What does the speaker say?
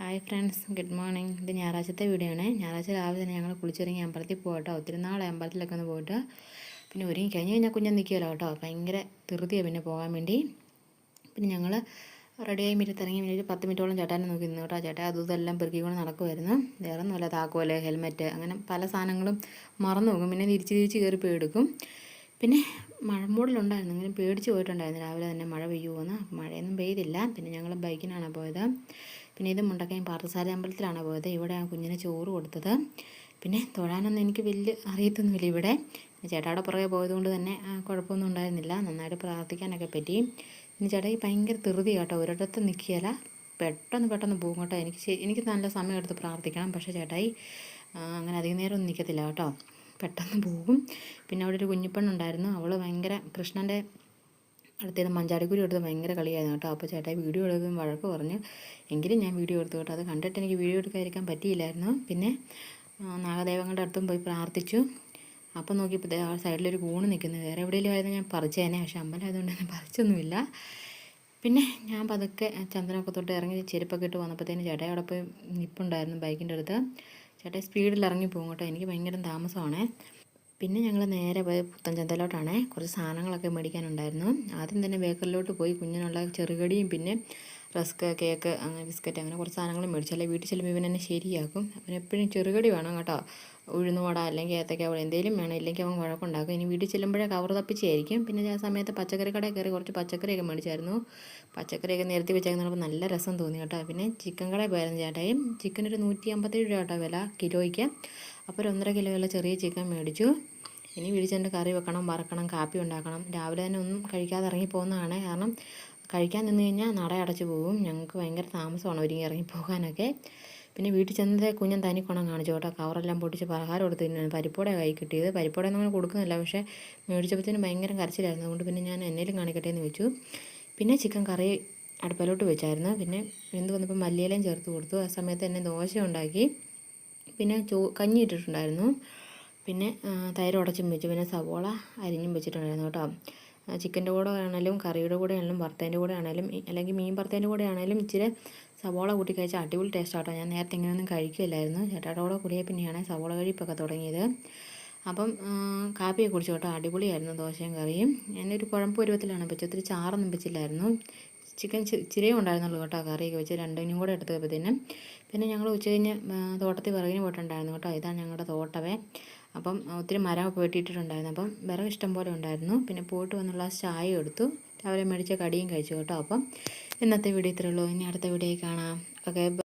Hi friends, good morning. ഇത് ഞായറാഴ്ചത്തെ video ആണ്. ഞായറാഴ്ച രാവിലെ തന്നെ ഞങ്ങൾ കുളിച്ചിറങ്ങി അമ്പലത്തിൽ പോകട്ടോ. ഒത്തിരി നാളെ അമ്പലത്തിലൊക്കെ ഒന്ന് പോയിട്ട് പിന്നെ ഒരുങ്ങി കഴിഞ്ഞ് കഴിഞ്ഞാൽ കുഞ്ഞൻ നിൽക്കുമല്ലോ കേട്ടോ. ഭയങ്കര ധൃതിയാണ് പിന്നെ പോകാൻ വേണ്ടി. പിന്നെ ഞങ്ങൾ റെഡിയായി മിറ്റത്തിറങ്ങി ഒരു 10 മിനിറ്റോളം ചേട്ടാനെ നോക്കി നിന്നു കേട്ടോ. ചേട്ടാ അതും ഇതെല്ലാം പെറുക്കിക്കൊണ്ട് നടക്കുമായിരുന്നു. വേറെ ഒന്നുമല്ല, താക്കോല്, ഹെൽമെറ്റ്, അങ്ങനെ പല സാധനങ്ങളും മറന്നു പോകും. പിന്നെ തിരിച്ച് കയറി പോയി എടുക്കും. പിന്നെ മഴമൂടലുണ്ടായിരുന്നു, ഇങ്ങനെ പേടിച്ച് പോയിട്ടുണ്ടായിരുന്നു രാവിലെ തന്നെ മഴ പെയ്യുമെന്ന്. മഴയൊന്നും പെയ്തില്ല. പിന്നെ ഞങ്ങൾ ബൈക്കിനാണ് പോയത്. പിന്നെ ഇത് മുണ്ടക്കയം പാർത്ഥസാരഥി അമ്പലത്തിലാണ് പോയത്. ഇവിടെയാണ് കുഞ്ഞിന് ചോറ് കൊടുത്തത്. പിന്നെ തൊഴാനൊന്നും എനിക്ക് വലിയ അറിയത്തൊന്നുമില്ല ഇവിടെ. ചേട്ടായുടെ പുറകെ പോയതുകൊണ്ട് തന്നെ കുഴപ്പമൊന്നും ഉണ്ടായിരുന്നില്ല. നന്നായിട്ട് പ്രാർത്ഥിക്കാനൊക്കെ പറ്റി. പിന്നെ ചേട്ടായി ഭയങ്കര ധൃതി കേട്ടോ, ഒരിടത്ത് നിൽക്കുകയില്ല, പെട്ടെന്ന് പോകും കേട്ടോ. എനിക്ക് നല്ല സമയം എടുത്ത് പ്രാർത്ഥിക്കണം. പക്ഷേ ചേട്ടായി അങ്ങനെ അധികം നേരം ഒന്നും നിൽക്കത്തില്ല കേട്ടോ, പെട്ടെന്ന് പോകും. പിന്നെ അവിടെ ഒരു കുഞ്ഞിപ്പെണ്ണുണ്ടായിരുന്നു. അവൾ ഭയങ്കര കൃഷ്ണൻ്റെ അടുത്തേത് മഞ്ചാടിക്കുരി എടുത്ത് ഭയങ്കര കളിയായിരുന്നു കേട്ടോ. അപ്പോൾ ചേട്ടായി വീഡിയോ എടുക്കും വഴക്ക് പറഞ്ഞു. എങ്കിലും ഞാൻ വീഡിയോ എടുത്തു കേട്ടോ. അത് കണ്ടിട്ട് എനിക്ക് വീഡിയോ എടുക്കാതിരിക്കാൻ പറ്റിയില്ലായിരുന്നു. പിന്നെ നാഗദേവങ്ങളുടെ അടുത്തും പോയി പ്രാർത്ഥിച്ചു. അപ്പം നോക്കിയപ്പോൾ ആ സൈഡിലൊരു കൂണ് നിൽക്കുന്നത്. വേറെ എവിടെയെങ്കിലും ആയിരുന്നു ഞാൻ പറിച്ചേനെ, പക്ഷേ അമ്പലം ആയതുകൊണ്ട് തന്നെ പറിച്ചൊന്നുമില്ല. പിന്നെ ഞാൻ പതുക്കെ ചന്ദനമൊക്കെ തൊട്ട് ഇറങ്ങി ചെരുപ്പൊക്കെ ഇട്ട് വന്നപ്പോഴത്തേന് ചേട്ടായി അവിടെ പോയി നിൽപ്പുണ്ടായിരുന്നു ബൈക്കിൻ്റെ അടുത്ത്. ചേട്ടായി സ്പീഡിൽ ഇറങ്ങി പോകും കേട്ടോ. എനിക്ക് ഭയങ്കര താമസമാണ്. പിന്നെ ഞങ്ങൾ നേരെ പോയി പുത്തൻചന്തയിലോട്ടാണ്. കുറച്ച് സാധനങ്ങളൊക്കെ മേടിക്കാനുണ്ടായിരുന്നു. ആദ്യം തന്നെ ബേക്കറിലോട്ട് പോയി കുഞ്ഞിനുള്ള ചെറുകടിയും പിന്നെ റസ്ക്, കേക്ക്, അങ്ങനെ ബിസ്ക്കറ്റ്, അങ്ങനെ കുറച്ച് സാധനങ്ങൾ മേടിച്ചു. അല്ലെങ്കിൽ വീട്ടിൽ ചെല്ലുമ്പോൾ ഇവൻ എന്നെ ശരിയാക്കും. അവൻ എപ്പോഴും ചെറുകടി വേണം കേട്ടോ. ഉഴുന്നുവട അല്ലെങ്കിൽ ഏത്തക്ക വട എന്തെങ്കിലും വേണം, ഇല്ലെങ്കിൽ അവൻ വഴക്കുണ്ടാക്കും. ഇനി വീട്ടിൽ ചെല്ലുമ്പോഴേ കവർ തപ്പിച്ചായിരിക്കും. പിന്നെ ആ സമയത്ത് പച്ചക്കറി കടയിൽ കയറി കുറച്ച് പച്ചക്കറിയൊക്കെ മേടിച്ചായിരുന്നു. പച്ചക്കറിയൊക്കെ നിരത്തി വെച്ചേക്കുന്നപ്പോൾ നല്ല രസം തോന്നി കേട്ടോ. പിന്നെ ചിക്കൻ കടയിൽ പോയായിരുന്നു ചേട്ടായും. ചിക്കൻ ഒരു 157 രൂപ കേട്ടോ വില കിലോയ്ക്ക്. അപ്പോൾ ഒരു 1.5 കിലോ വില ചെറിയ ചിക്കൻ മേടിച്ചു. ഇനി വീടിച്ചെൻ്റെ കറി വെക്കണം, വറക്കണം, കാപ്പി ഉണ്ടാക്കണം. രാവിലെ തന്നെ ഒന്നും കഴിക്കാതെ ഇറങ്ങി പോകുന്നതാണ്. കാരണം കഴിക്കാൻ നിന്ന് കഴിഞ്ഞാൽ നട അടച്ചു പോകും. ഞങ്ങൾക്ക് ഭയങ്കര താമസമാണ് ഒരുങ്ങി ഇറങ്ങി പോകാനൊക്കെ. പിന്നെ വീട്ടിൽ ചെന്നത് കുഞ്ഞൻ തനിക്കുണം കാണിച്ചു കേട്ടോ. കവറെല്ലാം പൊട്ടിച്ച് പലഹാരം എടുത്ത് തിന്നാണ്. പരിപ്പോടെ കൈ കിട്ടിയത്. പരിപ്പോടെയൊന്നും അങ്ങനെ കൊടുക്കുന്നില്ല, പക്ഷേ മേടിച്ചപ്പോഴത്തേനും ഭയങ്കര കരച്ചിലായിരുന്നു. അതുകൊണ്ട് പിന്നെ ഞാൻ എന്നേലും കാണിക്കട്ടെ എന്ന് വെച്ചു. പിന്നെ ചിക്കൻ കറി അടുപ്പിലോട്ട് വെച്ചായിരുന്നു. പിന്നെ വെന്ത് വന്നപ്പോൾ മല്ലിയിലയും ചേർത്ത് കൊടുത്തു. ആ സമയത്ത് തന്നെ ദോശ ഉണ്ടാക്കി. പിന്നെ കഞ്ഞി ഇട്ടിട്ടുണ്ടായിരുന്നു. പിന്നെ തൈര് ഉടച്ചും വെച്ചു. പിന്നെ സവോള അരിഞ്ഞും വെച്ചിട്ടുണ്ടായിരുന്നു കേട്ടോ. ചിക്കൻ്റെ കൂടെ ആണെങ്കിലും കറിയുടെ കൂടെ ആണെങ്കിലും വറുത്തതിൻ്റെ കൂടെ ആണെങ്കിലും അല്ലെങ്കിൽ മീൻ വറുത്തതിൻ്റെ കൂടെ ആണെങ്കിലും ഇച്ചിരി സവോള കൂട്ടി കഴിച്ചാൽ അടിപൊളി ടേസ്റ്റ് ആട്ടോ. ഞാൻ നേരത്തെ ഇങ്ങനെയൊന്നും കഴിക്കില്ലായിരുന്നു. ചേട്ടായുടെ കൂടെ കൂടിയ പിന്നെയാണ് സവോള കഴിപ്പൊക്കെ തുടങ്ങിയത്. അപ്പം കാപ്പിയൊക്കെ കുടിച്ചു കേട്ടോ. അടിപൊളിയായിരുന്നു ദോശയും കറിയും. ഞാനൊരു കുഴമ്പ് പരുവത്തിലാണ് വെച്ചത്. ഒത്തിരി ചാറൊന്നും വെച്ചില്ലായിരുന്നു. ചിക്കൻ ഇച്ചിരിയേ ഉണ്ടായിരുന്നുള്ളൂ കേട്ടോ. കറിയൊക്കെ വെച്ച് രണ്ടിനും കൂടെ എടുത്തപ്പോഴത്തേനും. പിന്നെ ഞങ്ങൾ ഉച്ച കഴിഞ്ഞ് തോട്ടത്തിൽ വിറകിന് പോയിട്ടുണ്ടായിരുന്നു കേട്ടോ. ഇതാണ് ഞങ്ങളുടെ തോട്ടവേ. അപ്പം ഒത്തിരി മരമൊക്കെ വെട്ടിയിട്ടിട്ടുണ്ടായിരുന്നു. അപ്പം വിറക് ഇഷ്ടം പോലെ ഉണ്ടായിരുന്നു. പിന്നെ പോയിട്ട് വന്നുള്ള ചായ എടുത്തു. രാവിലെ മേടിച്ച കടിയും കഴിച്ചു കേട്ടോ. അപ്പം ഇന്നത്തെ വീഡിയോ ഇത്രയേ ഉള്ളൂ. ഇനി അടുത്ത വീഡിയോയിൽ കാണാം. ഓക്കെ.